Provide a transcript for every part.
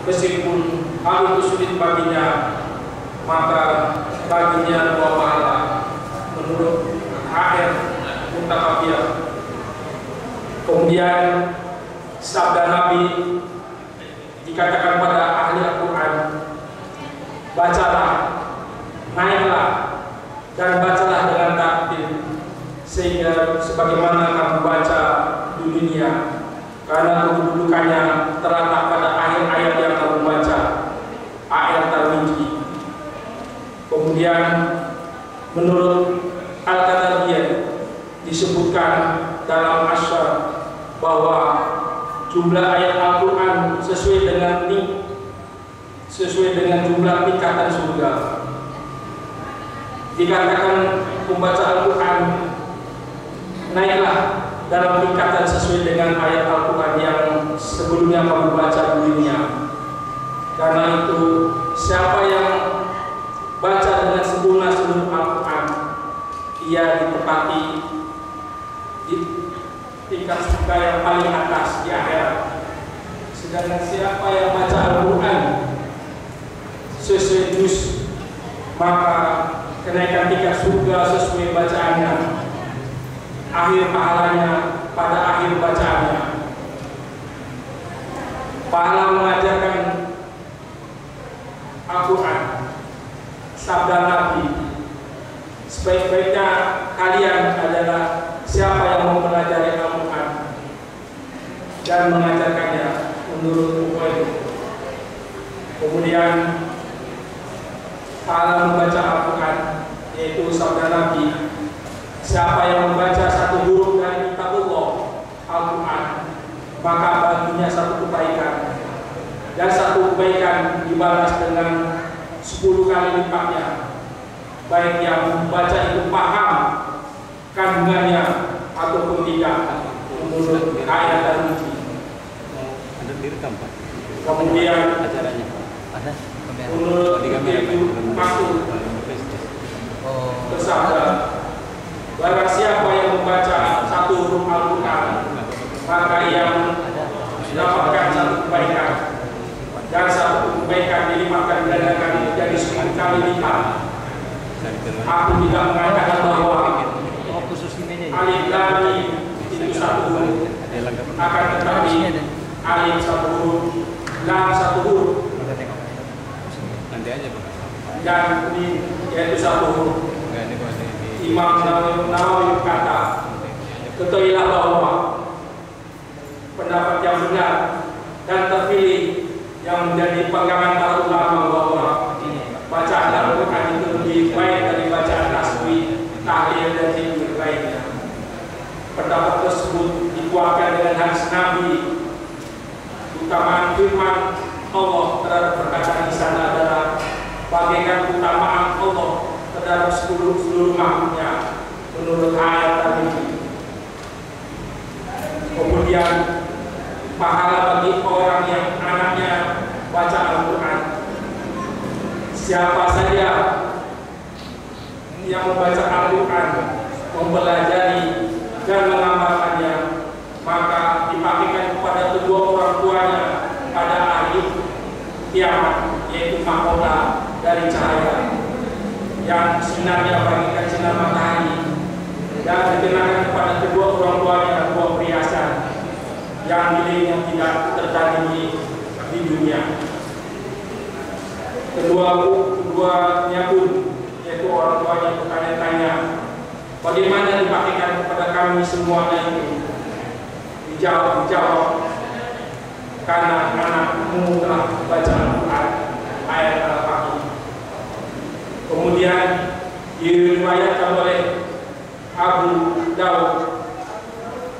meskipun hal itu sulit baginya, maka baginya dua pahala menurut akhir Mutakabiyah. Kemudian sabda Nabi dikatakan pada ahli Al-Quran, bacalah, naiklah, dan bacalah dengan takdir, sehingga sebagaimana kamu baca di dunia, karena kedudukannya terletak pada akhir ayat yang kamu baca, ayat Al-Miji. Kemudian menurut Al-Qadariyah disebutkan dalam Asyar bahwa jumlah ayat Al-Quran sesuai dengan jumlah tingkatan surga. Dikatakan membaca Al-Quran, naiklah dalam tingkatan sesuai dengan ayat Al-Quran yang sebelumnya kamu baca di dunia. Karena itu siapa yang baca dengan sempurna seluruh Al-Quran, ia ditempati di tingkat surga yang paling atas di akhirat. Sedangkan siapa yang baca Al-Quran sesuai juz, maka kenaikan tingkat surga sesuai bacaannya, akhir pahalanya pada akhir bacaannya. Pahala mengajarkan Al-Quran, sabda Nabi, sebaik-baiknya kalian adalah siapa yang mempelajari Al-Quran dan mengajarkannya menurut hukum. Kemudian pahala membaca Al-Quran, yaitu sabda Nabi, siapa yang membaca satu huruf dari kitabullah Al-Quran, maka baginya satu kebaikan, dan satu kebaikan dibalas dengan 10 kali lipatnya, baik yang membaca itu paham kandungannya ataupun tidak, menurut ayat Al-Miji. Kemudian acaranya ada menurut itu maksud bersabda, barang siapa yang membaca satu huruf Al-Quran, maka ia mendapatkan satu kebaikan, dan satu kebaikan dilipatkan gandakan menjadi 10 kali lipat. Aku tidak mengatakan bahwa alif lam mim itu satu huruf, akan tetapi alif satu huruf, lam satu huruf, nanti aja dan mim yaitu satu huruf. Imam Nawawi berkata, ketahuilah bahwa pendapat yang benar dan terpilih yang menjadi pegangan para ulama bahwa bacaan Al-Quran itu lebih baik dari bacaan tasbih, tahlil dan zikir lainnya. Pendapat tersebut dikuatkan dengan hadis Nabi. Utamaan firman Allah terhadap perkataan di sana adalah bagaikan utamaan Allah terhadap seluruh makhluknya, menurut ayat tadi. Kemudian pahala bagi orang yang anaknya baca Al-Quran. Siapa saja yang membaca Al-Quran, mempelajari dan mengamalkannya, maka dipastikan kepada kedua orang tuanya pada hari kiamat, yaitu mahkota dari cahaya yang sinarnya bagikan sinar matahari, dan dikenakan kepada kedua orang tuanya buah perhiasan yang nilainya tidak tertandingi di dunia. Keduanya pun, yaitu orang tuanya, bertanya-tanya, bagaimana dipastikan kepada kami semuanya itu? Dijawab, karena anakmu telah baca Al-Quran, ayat Al-Fatihah. Kemudian diriwayatkan oleh Abu Dawud,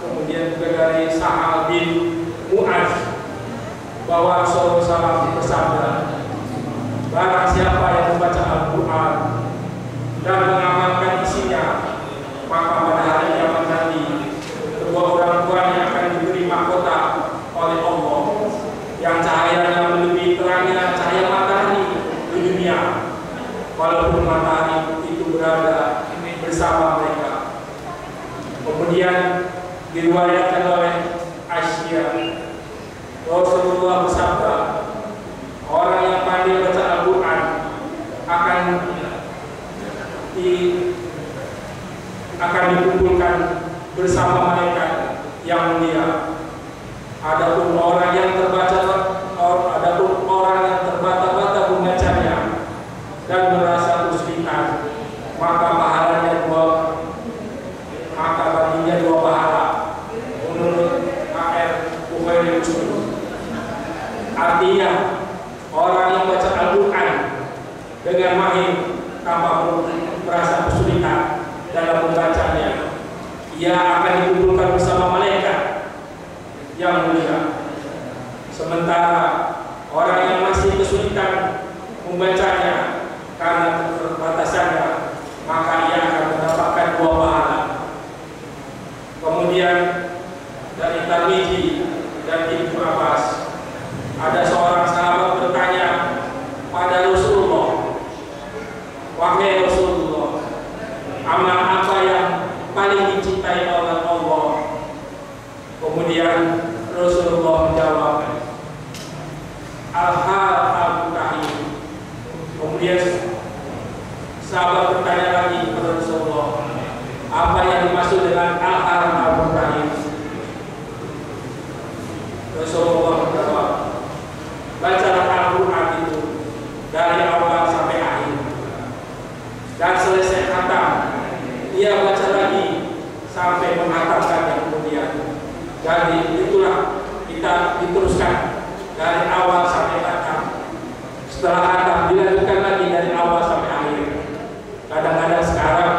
kemudian juga dari Sahal bin Mu'az, bahwa Rasulullah bersabda, barang siapa yang membaca Al-Quran dan mengamalkan isinya, maka pada hari kiamat nanti kedua orang tuanya akan diberi mahkota oleh Allah yang cahayanya melebihi terangnya cahaya matahari di dunia, walaupun matahari itu berada bersama mereka. Kemudian diriwayatkan oleh Aisyah, Rasulullah bersabda, Adapun orang yang terbata-bata membacanya dan merasa kesulitan, maka baginya dua pahala menurut A.R. Bukhari Muslim. Artinya orang yang baca Al-Quran dengan mahir tanpa merasa kesulitan dalam membacanya, ia akan dikumpulkan bersama malaikat yang mulia. Sementara orang yang masih kesulitan membacanya karena keterbatasannya, maka ia akan mendapatkan dua pahala. Kemudian dari Tirmidzi dan Ibnu Abbas, ada seorang sahabat bertanya pada Rasulullah, "Wahai Rasulullah, amal apa yang paling dicintai oleh Allah?" Kemudian Rasulullah menjawab, "Al-Al-Tahim." Kemudian sahabat bertanya lagi kepada Rasulullah, "Apa yang dimaksud dengan Al-Tahim?" Rasulullah menjawab, "Bacalah Al-Quran itu dari awal sampai akhir, dan selesai khatam ia baca lagi sampai menghatamkannya kemudian. Jadi itulah kita diteruskan dari awal sampai khatam. Setelah khatam dilanjutkan lagi dari awal sampai akhir. Kadang-kadang sekarang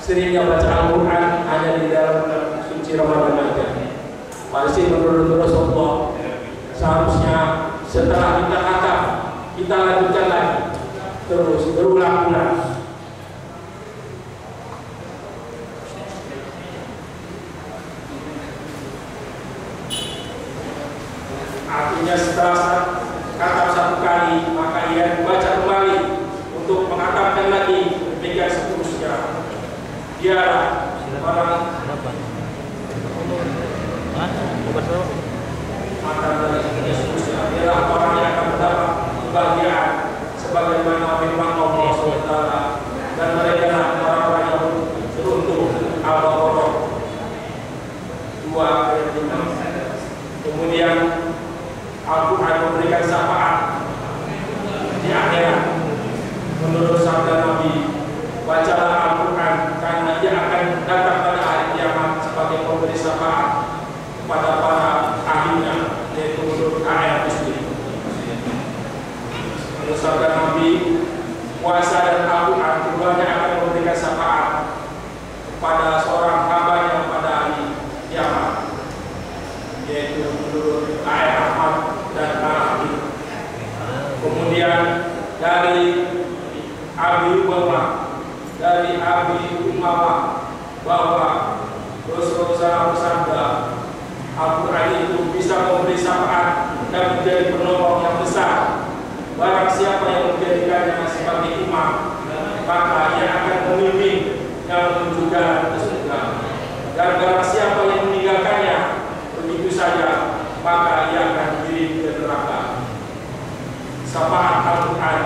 seringnya baca Al-Quran hanya di dalam bulan suci Ramadan saja. Pasti menurut Rasulullah seharusnya setelah kita khatam kita lanjutkan lagi terus berulang-ulang. Artinya setelah khatam satu kali, maka ia dibaca kembali untuk menghatamkan lagi demikian seterusnya. Dialah orang adalah orang yang akan mendapat kebahagiaan sebagaimana firman Allah SWT, dan mereka orang-orang yang beruntung. Al-Baqarah 2:5. Kemudian Al-Quran memberikan syafaat di akhirat. Menurut sabda Nabi, bacalah Al-Quran karena ia akan datang pada hari kiamat sebagai pemberi syafaat kepada para ahlinya, yaitu menurut A.R. Muslim. Menurut sabda Nabi, puasa dan Al-Quran keduanya akan memberikan syafaat kepada seorang hambanya pada hari kiamat, yaitu menurut A.R. Ahmad dan Al-Habib. Kemudian dari Abi Umamah bahwa Rasulullah bersabda, Al-Quran itu bisa memberi syafaat dan menjadi penolong yang besar. Barang siapa yang menjadikannya sebagai imam, maka ia akan memimpin yang menuju jalan ke surga. Dan barang siapa yang meninggalkannya begitu saja, maka ia akan digiring ke neraka. Syafaat Al-Quran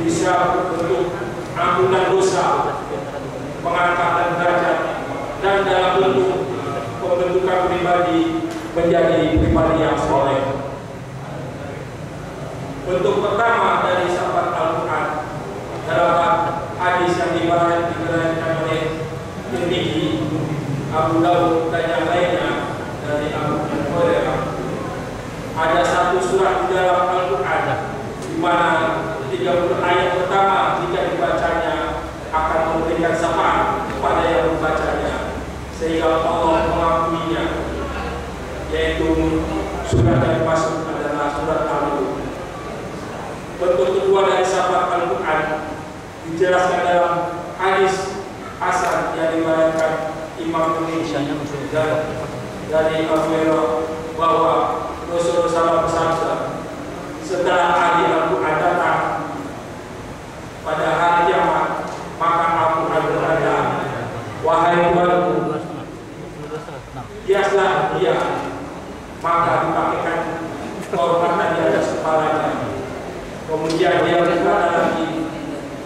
bisa bentuk ampunan dosa, pengangkatan derajat, dan dalam bentuk pembentukan pribadi menjadi pribadi yang soleh. Bentuk pertama dari syafaat Al-Quran dalam hadis yang diriwayatkan oleh Tirmidzi, Abu Dawud dan yang lainnya dari Abu Hurairah. Ada satu surat di dalam Al-Quran di mana 30 ayat pertama jika dibacanya akan memberikan syafaat kepada yang membacanya sehingga Allah mengakuinya, yaitu surat yang masuk adalah surat Al-Mulk. Bentuk kedua dari syafaat Al-Quran dijelaskan dalam hadis hasan yang diriwayatkan Imam Tirmidzi dari Abu Hurairah bahwa Rasulullah SAW bersabda, setelah ahli Al-Quran datang pada hari kiamat, maka Al-Quran berkata, wahai Tuhanku, hiaslah dia, maka dipakaikan kehormatan di atas kepalanya. Kemudian dia berkata lagi,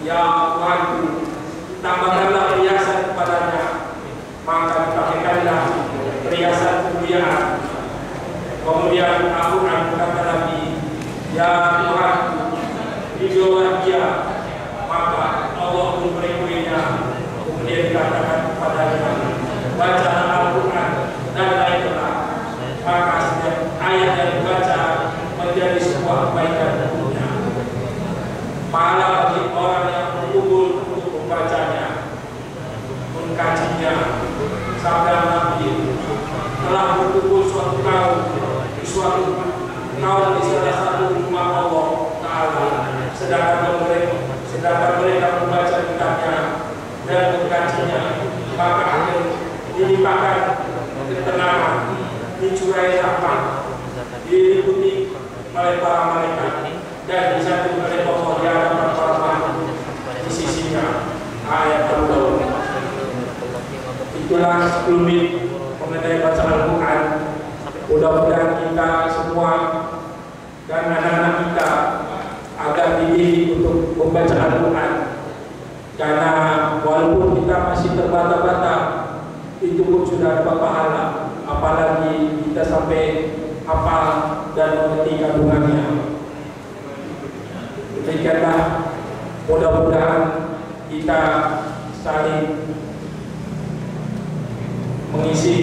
ya Tuhanku, tambahkanlah perhiasan kepadanya, maka dipakaikanlah perhiasan kemuliaan. Kemudian Kemudian Al-Quran berkata lagi, ya Tuhan, ridholah dia, maka Allah memberinya. Kemudian dikatakan kepadanya, baca Al-Quran dan lainnya, maka setiap ayat yang dibaca menjadi sebuah kebaikan untuknya. Pahala bagi orang yang berkumpul untuk membacanya, mengkajinya. Sabda Nabi, telah berkumpul suatu kaum di salah satu rumah Allah Ta'ala, sedangkan mereka membaca kitabnya dan mengkajinya, maka akan dilimpahkan ketenangan, dicurai rahmat, diliputi oleh para malaikat, dan disatu oleh Allah di hadapan para makhluk di sisinya. Ayat Al-Daud. Itulah 10 menit mengenai baca Al-Quran. Mudah-mudahan kita semua dan anak-anak kita agar dididik untuk membaca Al-Quran, karena walaupun kita masih terbata-bata, itu pun sudah dapat pahala, apalagi kita sampai hafal dan mengerti kandungannya. Demikianlah, mudah-mudahan kita saling mengisi,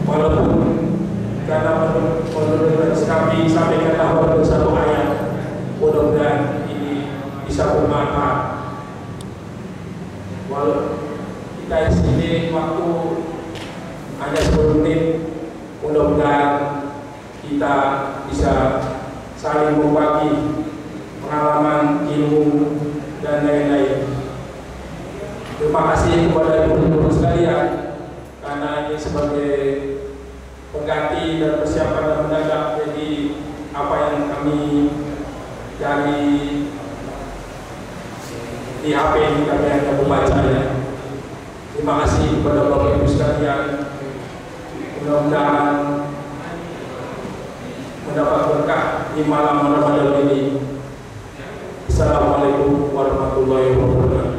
walaupun karena menurut kami sampaikan bahwa satu ayat, mudah-mudahan ini bisa bermanfaat. Walau kita di sini waktu hanya 10 menit, mudah-mudahan kita bisa saling berbagi pengalaman, ilmu, dan lain-lain. Terima kasih kepada ibu-ibu sekalian, karena ini sebagai pengganti dan persiapan dan mendadak. Jadi apa yang kami dari di HP ini kami hanya membacanya. Terima kasih kepada Bapak Ibu sekalian. Mudah-mudahan mendapat berkah di malam Ramadan ini. Assalamualaikum warahmatullahi wabarakatuh.